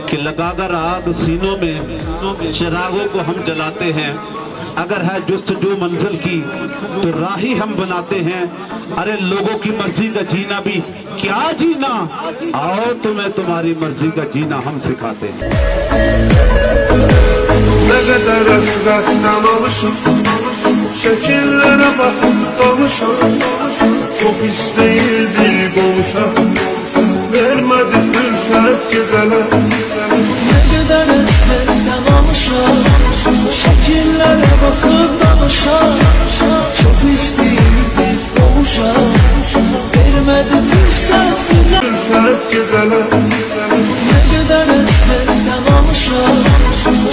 कि लगाकर आग सीनों में चिरागों को हम जलाते हैं। अगर है जुस्तजू मंजिल की तो राही हम बनाते हैं। अरे लोगों की मर्जी का जीना भी क्या जीना, आओ तुम्हें तुम्हारी मर्जी का जीना हम सिखाते हैं। Şekillere bakıp kavuşan çok isteyildi boğuşan, vermedi fırsat güzele. Ne kadar esmerden almışan, şekillere bakıp kavuşan çok isteyildi boğuşan, vermedi fırsat güzele. Ne kadar esmerden almışan,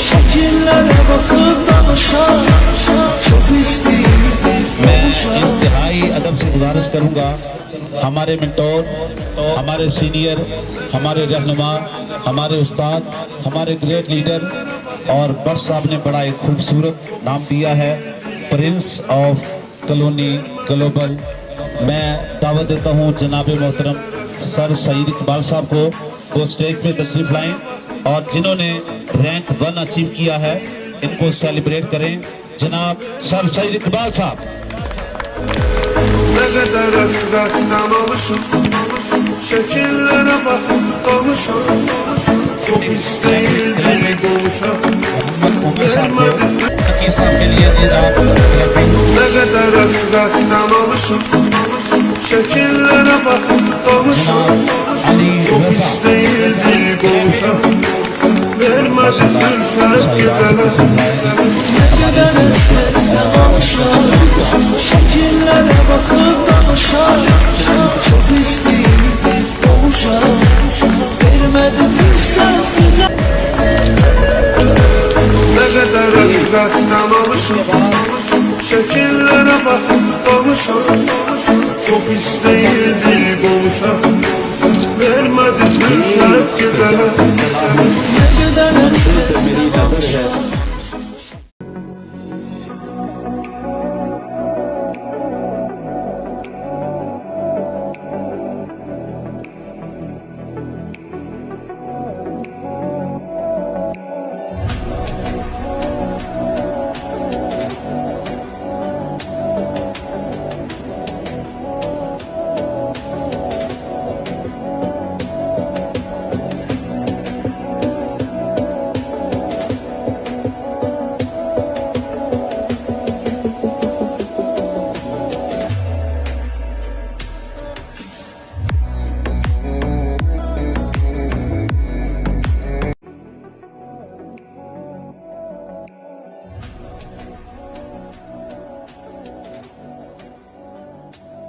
şekillere bakıp kavuşan çok isteyildi boğuşan. इंतहाई अदब से गुजारिश करूंगा हमारे mentor, हमारे senior, हमारे रहनुमा, हमारे उस्ताद, हमारे ग्रेट लीडर और बट साहब ने बड़ा एक खूबसूरत नाम दिया है प्रिंस ऑफ कॉलोनी ग्लोबल। मैं दावत देता हूं जनाब मोहतरम सर सईद इकबाल साहब को वो स्टेज पे तशरीफ लाएं और जिन्होंने रैंक 1 अचीव किया है इनको सेलिब्रेट करें। जनाब सर सईद इकबाल साहब। Ne kadar hasretten alışım, şekillere bakıp kavuşan çok isteyildi boğuşan, vermedi. Ne kadar hasretten alışım, şekillere bakıp kavuşan çok isteyildi boğuşan, vermedi fırsat güzele. Ne kadar esmerden almışan, şekillere bakıp kavuşan çok isteyildi boğuşan, vermedi fırsat güzel. Ne kadar hasretten alışım, şekillere bakıp kavuşan çok isteyildi boğuşan, vermedi fırsat güzele. Ne kadar esmerden almışan.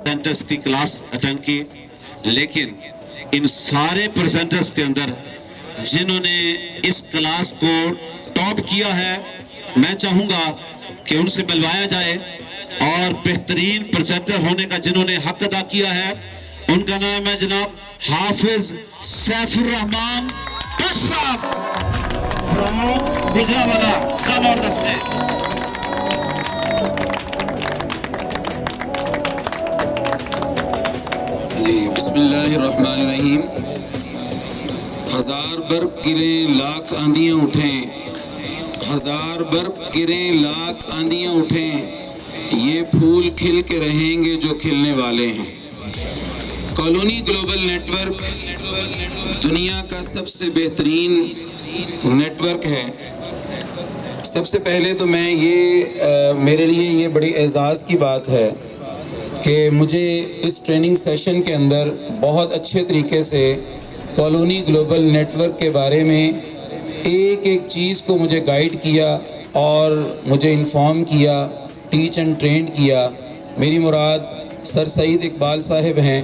Presenters की class attend की, लेकिन इन सारे presenters के अंदर जिन्होंने इस class को top किया है मैं चाहूंगा कि उनसे मिलवाया जाए और बेहतरीन प्रेजेंटर होने का जिन्होंने हक अदा किया है उनका नाम है जनाब हाफिज सैफुर रहमान साहब from Gujranwala. Come on the stage. बिस्मिल्लाहिर्रहमानिर्रहीम। हजार बर्फ गिरें लाख आंधियां उठें, हजार बर्फ गिरें लाख आंधियां उठें, ये फूल खिल के रहेंगे जो खिलने वाले हैं। कॉलोनी ग्लोबल नेटवर्क दुनिया का सबसे बेहतरीन नेटवर्क है। सबसे पहले तो मैं मेरे लिए ये बड़ी एजाज़ की बात है कि मुझे इस ट्रेनिंग सेशन के अंदर बहुत अच्छे तरीके से कॉलोनी ग्लोबल नेटवर्क के बारे में एक एक चीज़ को मुझे गाइड किया और मुझे इन्फॉर्म किया, टीच एंड ट्रेंड किया। मेरी मुराद सर सईद इकबाल साहब हैं,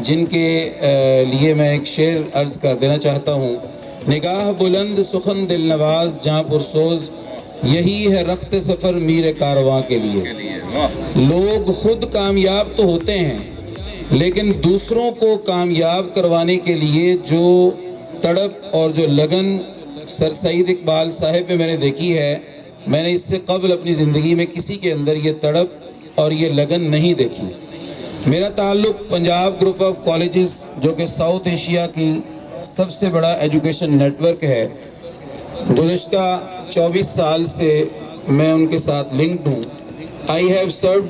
जिनके लिए मैं एक शेर अर्ज़ कर देना चाहता हूँ। निगाह बुलंद सुखन दिल नवाज जहाँ पुरसोज, यही है रख्त सफ़र मीर कारवां के लिए। लोग खुद कामयाब तो होते हैं, लेकिन दूसरों को कामयाब करवाने के लिए जो तड़प और जो लगन सर सईद इकबाल साहब पे मैंने देखी है, मैंने इससे कबल अपनी ज़िंदगी में किसी के अंदर ये तड़प और ये लगन नहीं देखी। मेरा ताल्लुक़ पंजाब ग्रुप ऑफ कॉलेजेस जो कि साउथ एशिया की सबसे बड़ा एजुकेशन नेटवर्क है। गुज़िश्ता 24 साल से मैं उनके साथ लिंक्ड हूँ। I have served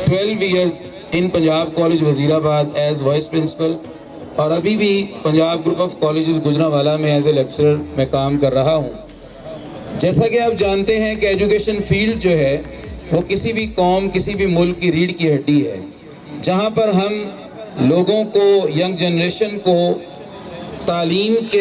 12 years in Punjab college Wazirabad as vice principal, और अभी भी Punjab group of colleges Gujranwala में एज ए लेक्चरर मैं काम कर रहा हूँ। जैसा कि आप जानते हैं कि एजुकेशन फील्ड जो है वो किसी भी कौम, किसी भी मुल्क की रीढ़ की हड्डी है, जहाँ पर हम लोगों को, यंग जनरेशन को तालीम के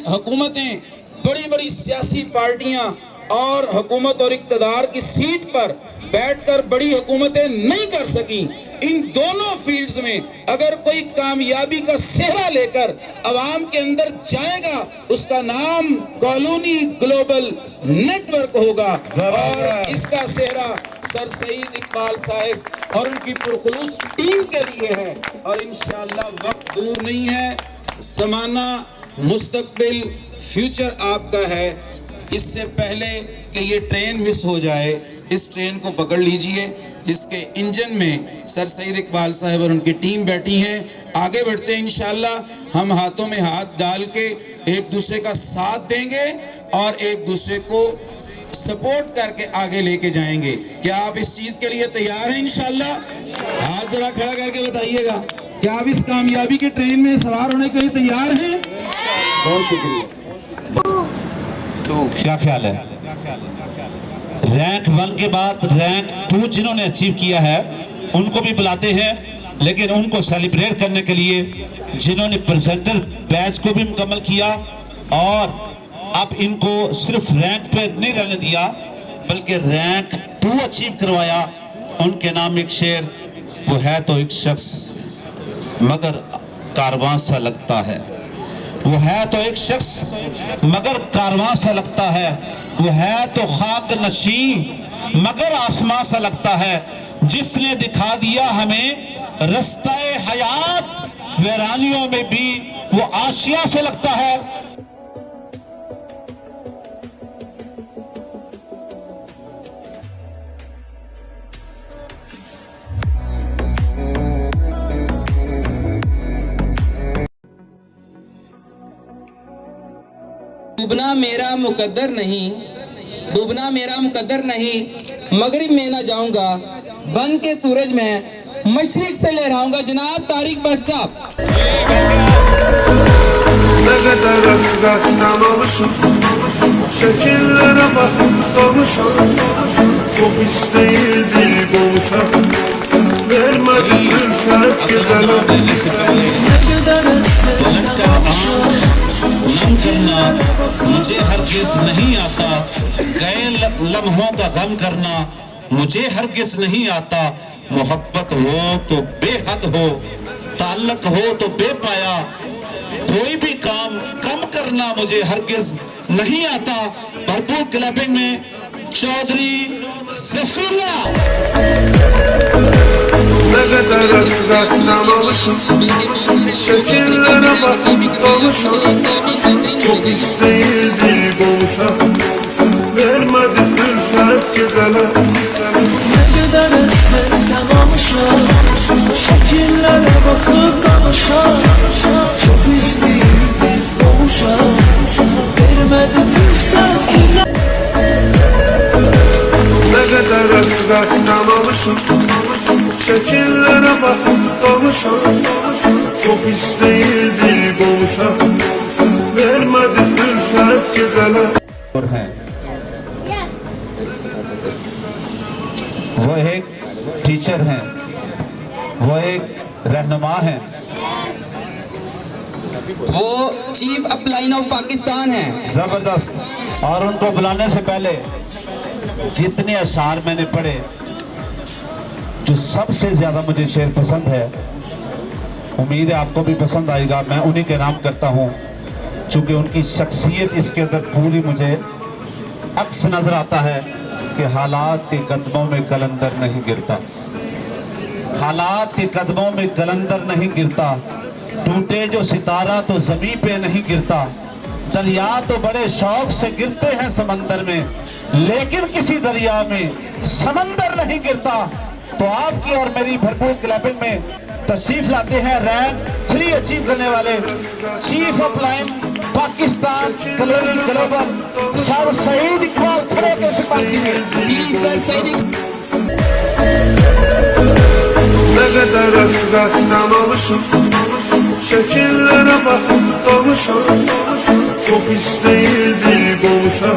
हुकूमतें, बड़ी बड़ी सियासी पार्टियाँ और हुकूमत और इक़्तिदार की सीट पर बैठकर बड़ी हुकूमतें नहीं कर सकी। इन दोनों फील्ड्स में अगर कोई कामयाबी का सेहरा लेकर अवाम के अंदर जाएगा, उसका नाम कॉलोनी ग्लोबल नेटवर्क होगा, और इसका सेहरा सर सईद इकबाल साहब और उनकी पुरखुलूस टीम के लिए है। और इंशाअल्लाह वक्त दूर नहीं है, ज़माना, मुस्तकबिल, फ्यूचर आपका है। इससे पहले कि ये ट्रेन मिस हो जाए, इस ट्रेन को पकड़ लीजिए जिसके इंजन में सर सईद इकबाल साहब और उनकी टीम बैठी हैं। आगे बढ़ते हैं इंशाअल्लाह। हम हाथों में हाथ डाल के एक दूसरे का साथ देंगे और एक दूसरे को सपोर्ट करके आगे लेके जाएंगे। क्या आप इस चीज़ के लिए तैयार हैं? इंशाअल्लाह हाथ जरा खड़ा करके बताइएगा, क्या आप इस कामयाबी के ट्रेन में सवार होने के लिए तैयार हैं? बहुत शुक्रिया। तो क्या ख्याल है? रैंक 1 के बाद रैंक 2 जिन्होंने अचीव किया है उनको भी बुलाते हैं, लेकिन उनको सेलिब्रेट करने के लिए जिन्होंने प्रेजेंटर बैच को भी मुकम्मल किया और अब इनको सिर्फ रैंक पे नहीं रहने दिया बल्कि रैंक 2 अचीव करवाया, उनके नाम एक शेर, वो है तो एक शख्स मगर कारवां सा लगता है। वो है तो एक शख्स मगर कारवां सा लगता है। वो है तो खाक नशी मगर आसमां सा लगता है। जिसने दिखा दिया हमें रास्ते हयात, वीरानियों में भी वो आशिया से लगता है। डूबना मेरा मुकद्दर नहीं, डूबना मेरा मुकद्दर नहीं, मगरिब में ना जाऊंगा, बन के सूरज में मशरिक से लहराऊंगा। जनाब तारिक भट्ट साहब। Ne kadar ıslaklamamışım, şekillere bakmamışım. Çok isteyildi boğuşa, vermedi ülfet güzele. गम करना मुझे हरगिज़ नहीं आता, गए लम्हों का गम करना मुझे हरगिज़ नहीं आता। मोहब्बत हो तो बेहद हो, ताल्लुक हो तो बेपाया, कोई भी काम कम करना मुझे हरगिज़ नहीं आता। भरपूर क्लैपिंग में Chaudhary Zafarullah. Ne kadar ıslaklamamışım, şekillere bakmamışım. Çok isteyildi boğuşa, vermedi ülfet güzele. Ne kadar ıslaklamamışım, şekillere bakıp danışa. Çok isteyildi boğuşa, vermedi fırsat güzel. Ne kadar ıslaklamamışım, şekillere bakmamışım. Çok isteyildi boğuşa, vermedi ülfet güzele. और हैं वो एक teacher हैं, वो एक रहनुमा हैं, वो चीफ अपलाइन ऑफ पाकिस्तान हैं। जबरदस्त। और उनको बुलाने से पहले जितने अशार मैंने पढ़े, जो सबसे ज्यादा मुझे शेर पसंद है, उम्मीद है आपको भी पसंद आएगा, मैं उन्हीं के नाम करता हूँ चूंकि उनकी शख्सियत इसके अंदर पूरी मुझे अक्स नजर आता है कि हालात के कदमों में कलंदर नहीं गिरता, हालात के कदमों में कलंदर नहीं गिरता, टूटे जो सितारा तो जमीन पे नहीं गिरता, दरिया तो बड़े शौक से गिरते हैं समंदर में, लेकिन किसी दरिया में समंदर नहीं गिरता। तो आपकी और मेरी भरपूर क्लैपिंग में तशरीफ लाते हैं रैंक 3 अचीव करने वाले chief of line Pakistan colony global sir Saeed Iqbal खड़े के सिपाही में। जी सर सैनिक Ne kadar ıslaklamamışım Şekillere bakıp kalmışım Çok isteğildi boğuşa